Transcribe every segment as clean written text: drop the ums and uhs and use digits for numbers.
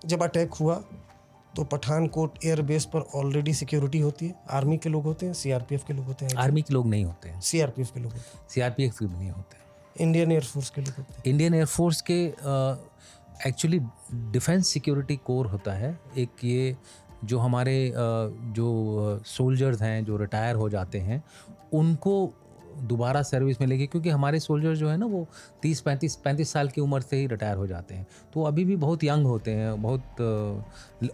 जब अटैक हुआ तो पठानकोट एयरबेस पर ऑलरेडी सिक्योरिटी होती है, आर्मी के लोग होते हैं, सीआरपीएफ के लोग होते हैं, आर्मी के लोग नहीं होते हैं, सीआरपीएफ के लोग होते हैं, सीआरपीएफ के भी नहीं होते हैं, इंडियन एयरफोर्स के लोग होते हैं। इंडियन एयरफोर्स के एक्चुअली डिफेंस सिक्योरिटी कोर होता है एक। ये जो हमारे जो सोल्जर्स हैं जो रिटायर हो जाते हैं उनको दोबारा सर्विस में लेके, क्योंकि हमारे सोल्जर जो है ना वो 30-35 साल की उम्र से ही रिटायर हो जाते हैं, तो अभी भी बहुत यंग होते हैं, बहुत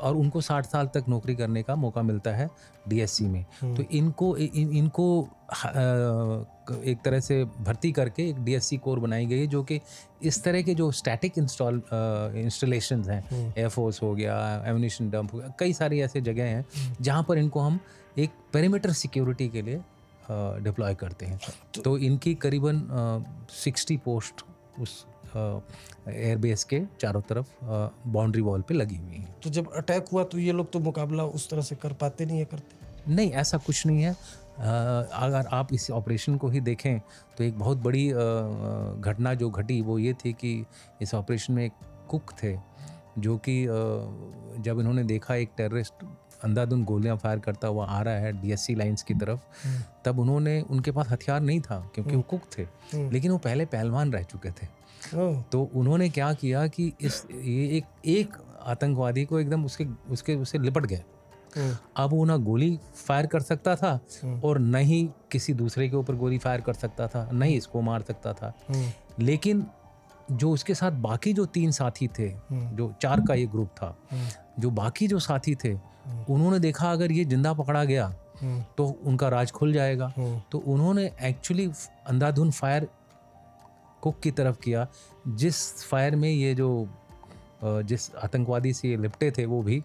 और उनको 60 साल तक नौकरी करने का मौका मिलता है डीएससी में। तो इनको एक तरह से भर्ती करके एक डीएससी कोर बनाई गई है जो कि इस तरह के जो स्टैटिक इंस्टॉलेशंस हैं, एयरफोर्स हो गया, एम्यूनिशन डंप हो गया, कई सारी ऐसे जगह हैं जहाँ पर इनको हम एक पेरीमीटर सिक्योरिटी के लिए डिप्लॉय करते हैं। तो इनकी करीबन 60 पोस्ट उस एयरबेस के चारों तरफ बाउंड्री वॉल पे लगी हुई हैं। तो जब अटैक हुआ तो ये लोग तो मुकाबला उस तरह से कर पाते नहीं है, करते नहीं, ऐसा कुछ नहीं है। अगर आप इस ऑपरेशन को ही देखें तो एक बहुत बड़ी घटना जो घटी वो ये थी कि इस ऑपरेशन में एक कुक थे जो कि जब इन्होंने देखा एक टेररिस्ट अंधाधुंध गोलियां फायर करता हुआ आ रहा है डीएससी लाइंस की तरफ, तब उनके पास हथियार नहीं था क्योंकि वो कुक थे, लेकिन वो पहले पहलवान रह चुके थे। तो उन्होंने क्या किया कि ये एक आतंकवादी को एकदम उससे लिपट गए। अब वो ना गोली फायर कर सकता था और न ही किसी दूसरे के ऊपर गोली फायर कर सकता था, न ही इसको मार सकता था। लेकिन जो उसके साथ बाकी जो 3 साथी थे, जो 4 का ये ग्रुप था, जो बाकी जो साथी थे उन्होंने देखा अगर ये जिंदा पकड़ा गया तो उनका राज खुल जाएगा। तो उन्होंने एक्चुअली अंधाधुंध फायर कुक की तरफ किया, जिस फायर में ये जिस आतंकवादी से ये लिपटे थे वो भी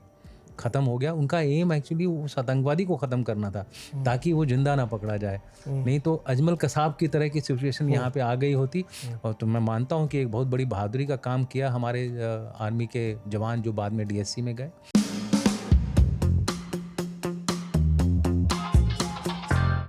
ख़त्म हो गया। उनका एम एक्चुअली उस आतंकवादी को ख़त्म करना था ताकि वो जिंदा ना पकड़ा जाए, नहीं तो अजमल कसाब की तरह की सिचुएशन यहाँ पे आ गई होती। और तो मैं मानता हूँ कि एक बहुत बड़ी बहादुरी का काम किया हमारे आर्मी के जवान जो बाद में डीएससी में गए।